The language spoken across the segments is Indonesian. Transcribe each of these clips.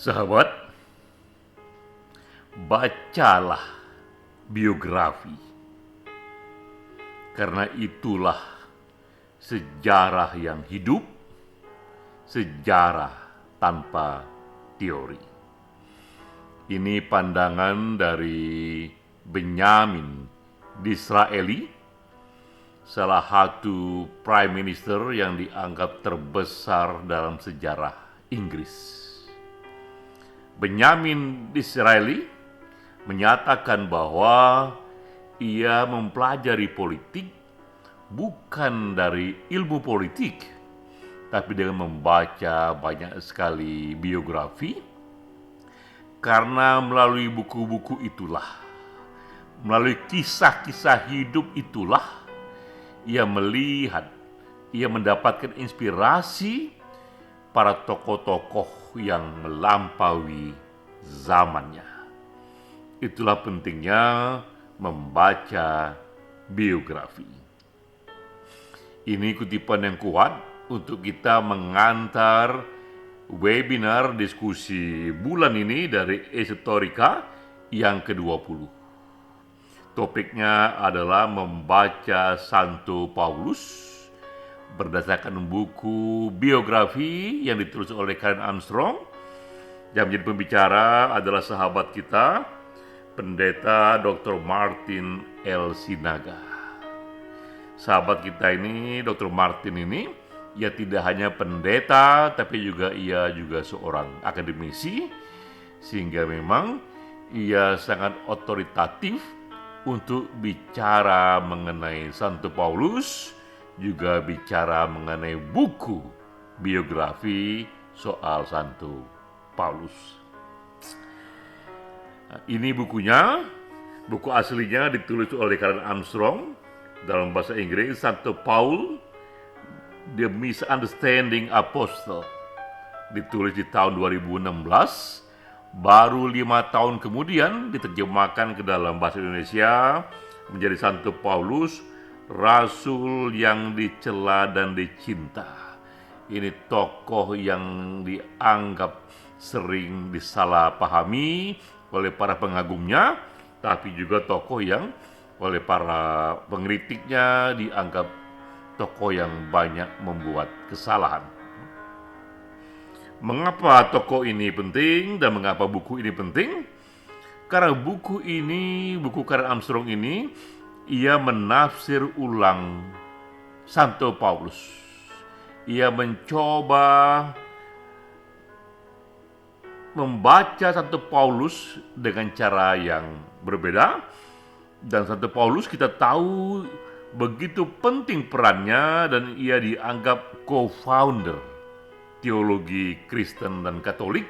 Sahabat, bacalah biografi, karena itulah sejarah yang hidup, sejarah tanpa teori. Ini pandangan dari Benyamin Disraeli, salah satu Prime Minister yang dianggap terbesar dalam sejarah Inggris. Benyamin Disraeli menyatakan bahwa ia mempelajari politik bukan dari ilmu politik, tapi dengan membaca banyak sekali biografi, karena melalui buku-buku itulah, melalui kisah-kisah hidup itulah, ia melihat, ia mendapatkan inspirasi para tokoh-tokoh yang melampaui zamannya. Itulah pentingnya membaca biografi. Ini kutipan yang kuat untuk kita mengantar webinar diskusi bulan ini dari Esoterika yang ke-20. Topiknya adalah membaca Santo Paulus berdasarkan buku biografi yang ditulis oleh Karen Armstrong. Yang menjadi pembicara adalah sahabat kita, Pendeta Dr. Martin L. Sinaga. Sahabat kita ini, Dr. Martin ini, ia tidak hanya pendeta, tapi ia juga seorang akademisi, sehingga memang ia sangat otoritatif untuk bicara mengenai Santo Paulus, juga bicara mengenai buku biografi soal Santo Paulus. Ini bukunya, buku aslinya ditulis oleh Karen Armstrong dalam bahasa Inggris, Santo Paul, The Misunderstanding Apostle, ditulis di tahun 2016. Baru 5 tahun kemudian diterjemahkan ke dalam bahasa Indonesia menjadi Santo Paulus, Rasul yang dicela dan dicinta. Ini tokoh yang dianggap sering disalahpahami oleh para pengagumnya, tapi juga tokoh yang oleh para pengkritiknya dianggap tokoh yang banyak membuat kesalahan. Mengapa tokoh ini penting dan mengapa buku ini penting? Karena buku ini, buku Karen Armstrong ini, ia menafsir ulang Santo Paulus. Ia mencoba membaca Santo Paulus dengan cara yang berbeda. Dan Santo Paulus kita tahu begitu penting perannya, dan ia dianggap co-founder teologi Kristen dan Katolik.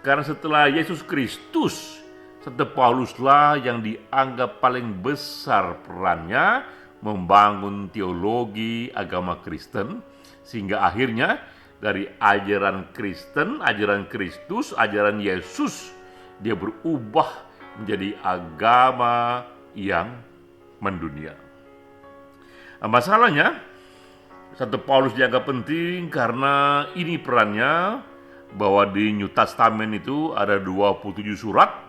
Karena setelah Yesus Kristus, Santo Pauluslah yang dianggap paling besar perannya membangun teologi agama Kristen, sehingga akhirnya dari ajaran Kristen, ajaran Kristus, ajaran Yesus, dia berubah menjadi agama yang mendunia. Masalahnya, Santo Paulus dianggap penting karena ini perannya, bahwa di New Testament itu ada 27 surat.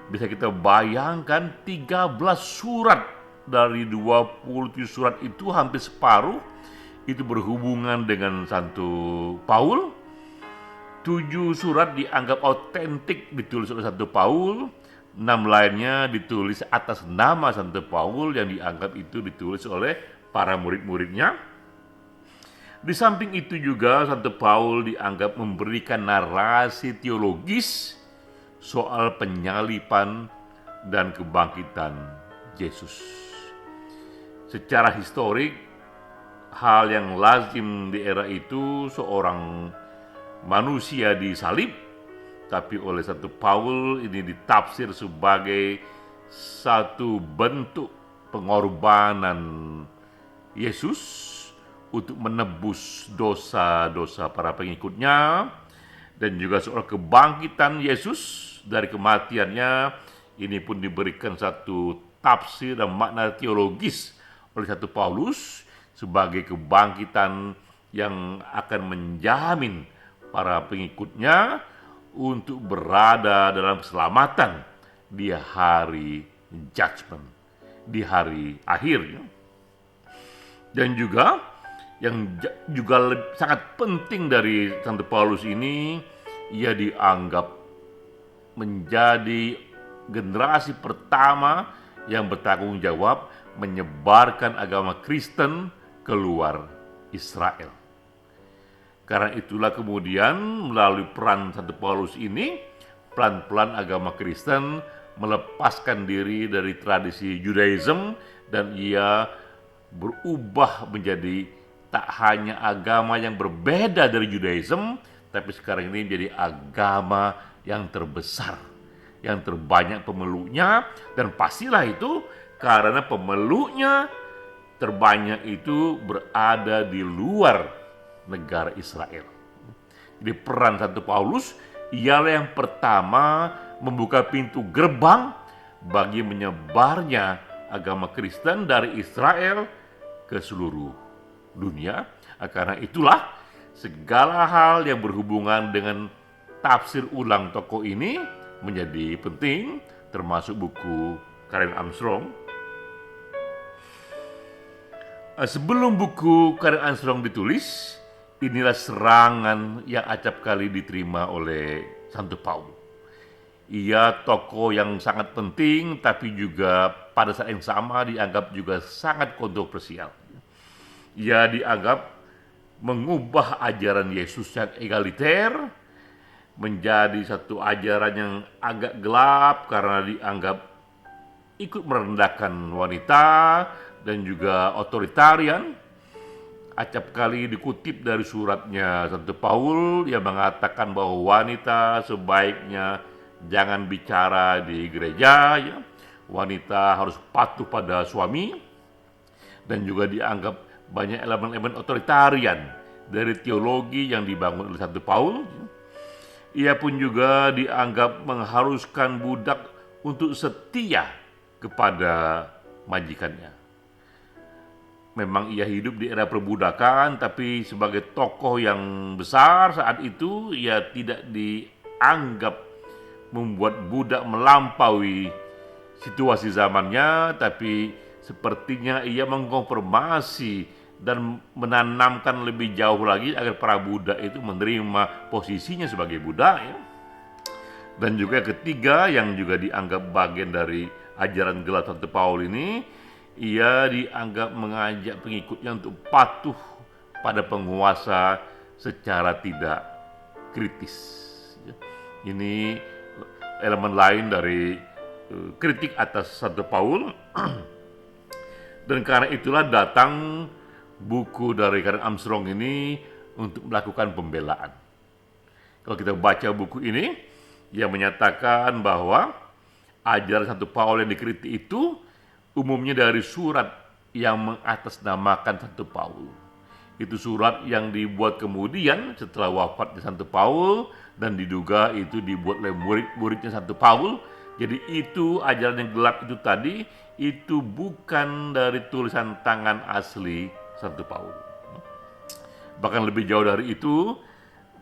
Bisa kita bayangkan 13 surat dari 27 surat itu, hampir separuh itu berhubungan dengan Santo Paul. 7 surat dianggap autentik ditulis oleh Santo Paul. 6 lainnya ditulis atas nama Santo Paul yang dianggap itu ditulis oleh para murid-muridnya. Di samping itu juga Santo Paul dianggap memberikan narasi teologis soal penyalipan dan kebangkitan Yesus. Secara historik, hal yang lazim di era itu seorang manusia disalib, tapi oleh Santo Paul ini ditafsir sebagai satu bentuk pengorbanan Yesus untuk menebus dosa-dosa para pengikutnya, dan juga soal kebangkitan Yesus dari kematiannya. Ini pun diberikan satu tafsir dan makna teologis oleh Santo Paulus sebagai kebangkitan yang akan menjamin para pengikutnya untuk berada dalam keselamatan di hari judgment, di hari akhir. Dan juga yang juga sangat penting dari Santo Paulus ini, ia dianggap menjadi generasi pertama yang bertanggung jawab menyebarkan agama Kristen keluar Israel. Karena itulah kemudian melalui peran Santo Paulus ini, pelan-pelan agama Kristen melepaskan diri dari tradisi Judaism dan ia berubah menjadi tak hanya agama yang berbeda dari Judaism, tapi sekarang ini menjadi agama yang terbesar, yang terbanyak pemeluknya, dan pastilah itu karena pemeluknya terbanyak itu berada di luar negara Israel. Jadi peran Santo Paulus ialah yang pertama membuka pintu gerbang bagi menyebarnya agama Kristen dari Israel ke seluruh dunia. Karena itulah segala hal yang berhubungan dengan tafsir ulang tokoh ini menjadi penting, termasuk buku Karen Armstrong. Sebelum buku Karen Armstrong ditulis, inilah serangan yang acap kali diterima oleh Santo Paulus. Ia tokoh yang sangat penting, tapi juga pada saat yang sama dianggap juga sangat kontroversial. Ia dianggap mengubah ajaran Yesus yang egaliter menjadi satu ajaran yang agak gelap karena dianggap ikut merendahkan wanita dan juga otoritarian. Acap kali dikutip dari suratnya Santo Paulus yang mengatakan bahwa wanita sebaiknya jangan bicara di gereja, ya. Wanita harus patuh pada suami, dan juga dianggap banyak elemen-elemen otoritarian dari teologi yang dibangun oleh Santo Paulus. Ia pun juga dianggap mengharuskan budak untuk setia kepada majikannya. Memang ia hidup di era perbudakan, tapi sebagai tokoh yang besar saat itu, ia tidak dianggap membuat budak melampaui situasi zamannya, tapi sepertinya ia mengkonfirmasi dan menanamkan lebih jauh lagi agar para budak itu menerima posisinya sebagai budak, ya. Dan juga ketiga yang juga dianggap bagian dari ajaran gelap Santo Paulus ini, ia dianggap mengajak pengikutnya untuk patuh pada penguasa secara tidak kritis. Ini elemen lain dari kritik atas Santo Paulus. Dan karena itulah datang buku dari Karen Armstrong ini untuk melakukan pembelaan. Kalau kita baca buku ini, ia menyatakan bahwa ajaran Santo Paulus yang dikritik itu umumnya dari surat yang mengatasnamakan Santo Paulus. Itu surat yang dibuat kemudian setelah wafatnya Santo Paulus dan diduga itu dibuat oleh murid-muridnya Santo Paulus. Jadi itu ajaran yang gelap itu tadi, itu bukan dari tulisan tangan asli Santo Paulus. Bahkan lebih jauh dari itu,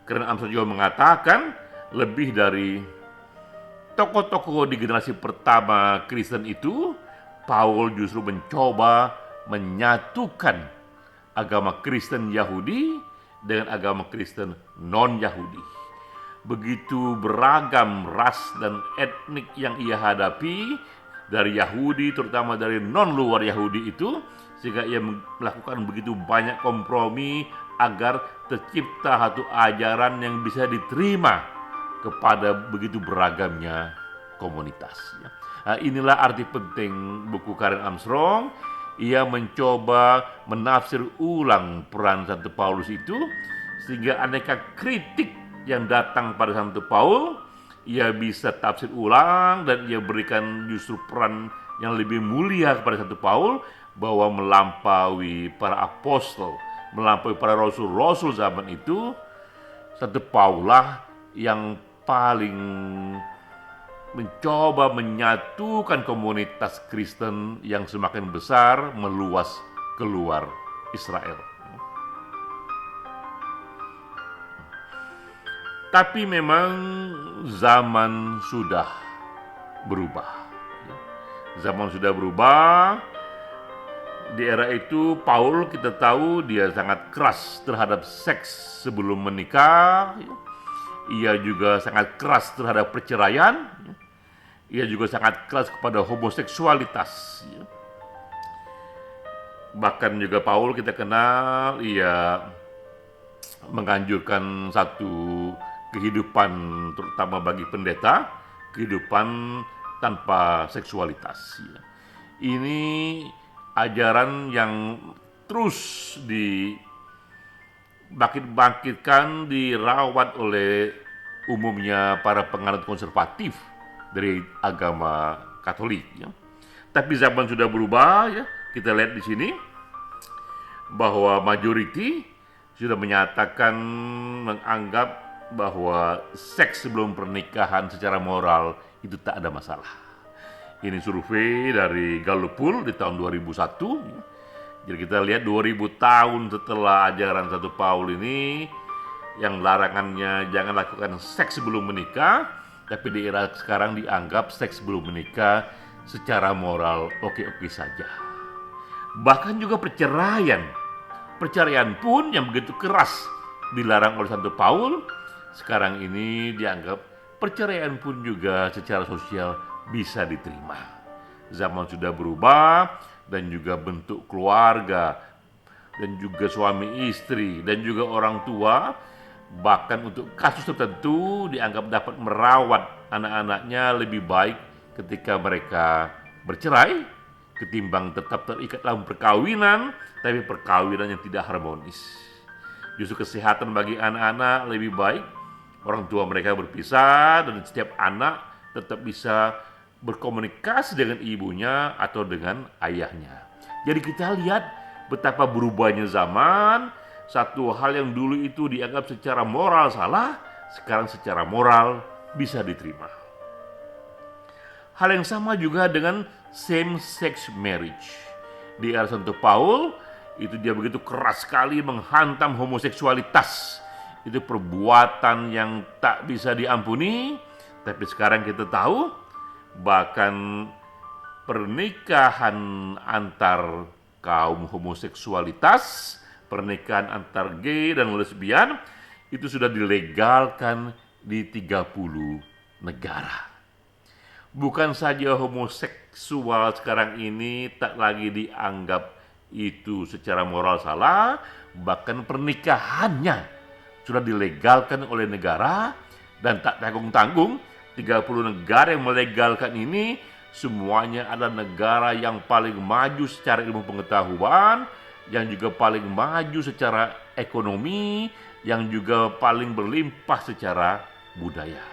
Karen Armstrong juga mengatakan lebih dari tokoh-tokoh di generasi pertama Kristen itu, Paul justru mencoba menyatukan agama Kristen Yahudi dengan agama Kristen non-Yahudi. Begitu beragam ras dan etnik yang ia hadapi dari Yahudi, terutama dari non-luar Yahudi itu, sehingga ia melakukan begitu banyak kompromi agar tercipta satu ajaran yang bisa diterima kepada begitu beragamnya komunitas. Nah, inilah arti penting buku Karen Armstrong. Ia mencoba menafsir ulang peran Santo Paulus itu, sehingga aneka kritik yang datang pada Santo Paulus ia bisa tafsir ulang, dan ia berikan justru peran yang lebih mulia kepada Santo Paulus, bahwa melampaui para apostol, melampaui para rasul-rasul zaman itu, Santo Paulus yang paling mencoba menyatukan komunitas Kristen yang semakin besar meluas keluar Israel. Tapi memang zaman sudah berubah. Zaman sudah berubah. Di era itu Paul kita tahu dia sangat keras terhadap seks sebelum menikah. Ia juga sangat keras terhadap perceraian. Ia juga sangat keras kepada homoseksualitas. Bahkan juga Paul kita kenal, ia menganjurkan satu kehidupan terutama bagi pendeta, kehidupan tanpa seksualitas. Ini ajaran yang terus dibangkit-bangkitkan, dirawat oleh umumnya para penganut konservatif dari agama Katolik. Ya. Tapi zaman sudah berubah, ya. Kita lihat di sini bahwa majority sudah menyatakan menganggap bahwa seks sebelum pernikahan secara moral itu tak ada masalah. Ini survei dari Gallup Poll di tahun 2001. Jadi kita lihat 2000 tahun setelah ajaran Santo Paul ini, yang larangannya jangan lakukan seks sebelum menikah, tapi di era sekarang dianggap seks sebelum menikah secara moral oke-oke saja. Bahkan juga perceraian pun yang begitu keras dilarang oleh Santo Paul, sekarang ini dianggap perceraian pun juga secara sosial bisa diterima. Zaman sudah berubah, dan juga bentuk keluarga, dan juga suami istri, dan juga orang tua, bahkan untuk kasus tertentu dianggap dapat merawat anak-anaknya lebih baik ketika mereka bercerai, ketimbang tetap terikat dalam perkawinan, tapi perkawinan yang tidak harmonis. Justru kesehatan bagi anak-anak lebih baik orang tua mereka berpisah, dan setiap anak tetap bisa berkomunikasi dengan ibunya atau dengan ayahnya. Jadi kita lihat betapa berubahnya zaman. Satu hal yang dulu itu dianggap secara moral salah, sekarang secara moral bisa diterima. Hal yang sama juga dengan same-sex marriage. Di era Santo Paul, itu dia begitu keras sekali menghantam homoseksualitas. Itu perbuatan yang tak bisa diampuni. Tapi sekarang kita tahu, bahkan pernikahan antar kaum homoseksualitas, pernikahan antar gay dan lesbian, itu sudah dilegalkan di 30 negara. Bukan saja homoseksual sekarang ini tak lagi dianggap itu secara moral salah, bahkan pernikahannya sudah dilegalkan oleh negara, dan tak tanggung-tanggung 30 negara yang melegalkan ini semuanya adalah negara yang paling maju secara ilmu pengetahuan, yang juga paling maju secara ekonomi, yang juga paling berlimpah secara budaya.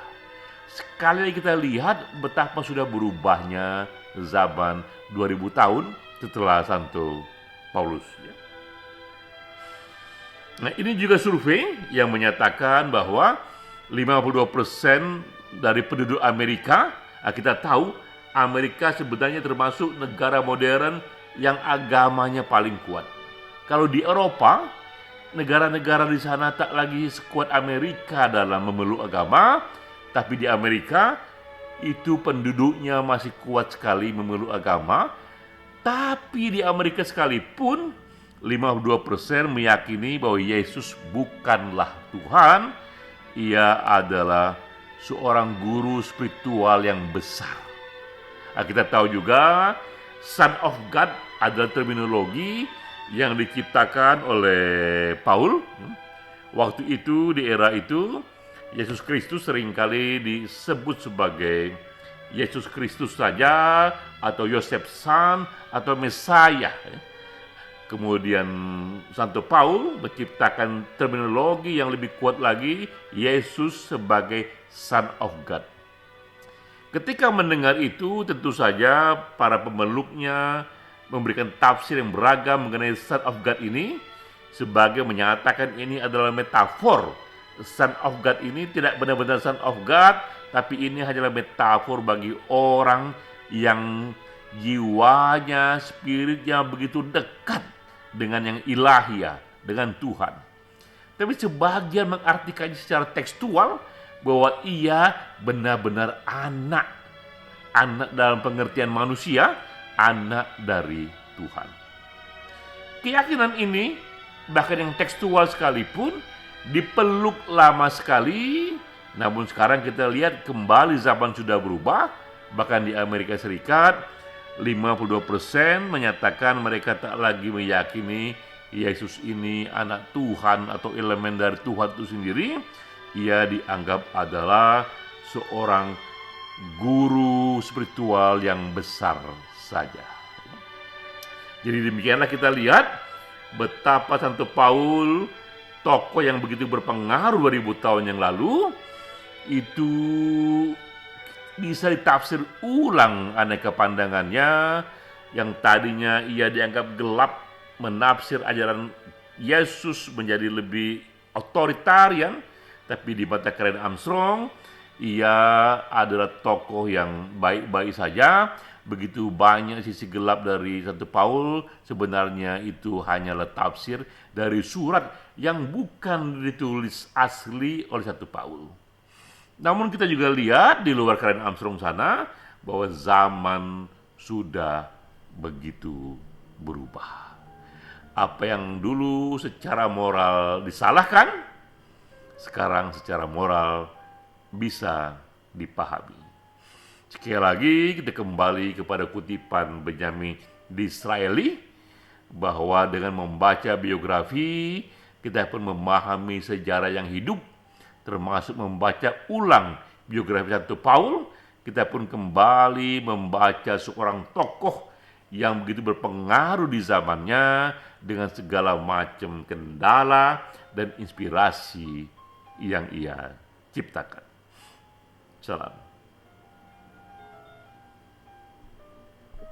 Sekali lagi kita lihat betapa sudah berubahnya zaman 2000 tahun setelah Santo Paulus. Nah, ini juga survei yang menyatakan bahwa 52% dari penduduk Amerika, kita tahu Amerika sebenarnya termasuk negara modern yang agamanya paling kuat. Kalau di Eropa, negara-negara di sana tak lagi sekuat Amerika dalam memeluk agama, tapi di Amerika itu penduduknya masih kuat sekali memeluk agama. Tapi di Amerika sekalipun 52% meyakini bahwa Yesus bukanlah Tuhan, ia adalah seorang guru spiritual yang besar. Nah, kita tahu juga Son of God adalah terminologi yang diciptakan oleh Paul. Waktu itu, di era itu, Yesus Kristus seringkali disebut sebagai Yesus Kristus saja, atau Yosef Son, atau Mesias. Kemudian Santo Paul menciptakan terminologi yang lebih kuat lagi, Yesus sebagai Son of God. Ketika mendengar itu, tentu saja para pemeluknya memberikan tafsir yang beragam mengenai Son of God ini, sebagai menyatakan ini adalah metafor. Son of God ini tidak benar-benar Son of God, tapi ini hanyalah metafor bagi orang yang jiwanya, spiritnya begitu dekat dengan yang ilahiyah, dengan Tuhan. tapi sebagian mengartikannya secara tekstual bahwa ia benar-benar anak. Anak dalam pengertian manusia, anak dari Tuhan. Keyakinan ini, bahkan yang tekstual sekalipun, dipeluk lama sekali. Namun sekarang kita lihat kembali zaman sudah berubah. Bahkan di Amerika Serikat, 52% menyatakan mereka tak lagi meyakini Yesus ini anak Tuhan atau elemen dari Tuhan itu sendiri. Ia dianggap adalah seorang guru spiritual yang besar saja. Jadi demikianlah kita lihat betapa Santo Paul, tokoh yang begitu berpengaruh 2000 tahun yang lalu, itu bisa ditafsir ulang aneka pandangannya yang tadinya ia dianggap gelap, menafsir ajaran Yesus menjadi lebih otoritarian, tapi di mata Karen Armstrong ia adalah tokoh yang baik-baik saja. Begitu banyak sisi gelap dari Santo Paul, sebenarnya itu hanyalah tafsir dari surat yang bukan ditulis asli oleh Santo Paul. Namun kita juga lihat di luar Karen Armstrong sana bahwa zaman sudah begitu berubah. Apa yang dulu secara moral disalahkan, sekarang secara moral bisa dipahami. Sekali lagi kita kembali kepada kutipan Benjamin Disraeli bahwa dengan membaca biografi kita pun memahami sejarah yang hidup, termasuk membaca ulang biografi Santo Paul. Kita pun kembali membaca seorang tokoh yang begitu berpengaruh di zamannya dengan segala macam kendala dan inspirasi yang ia ciptakan. Salam.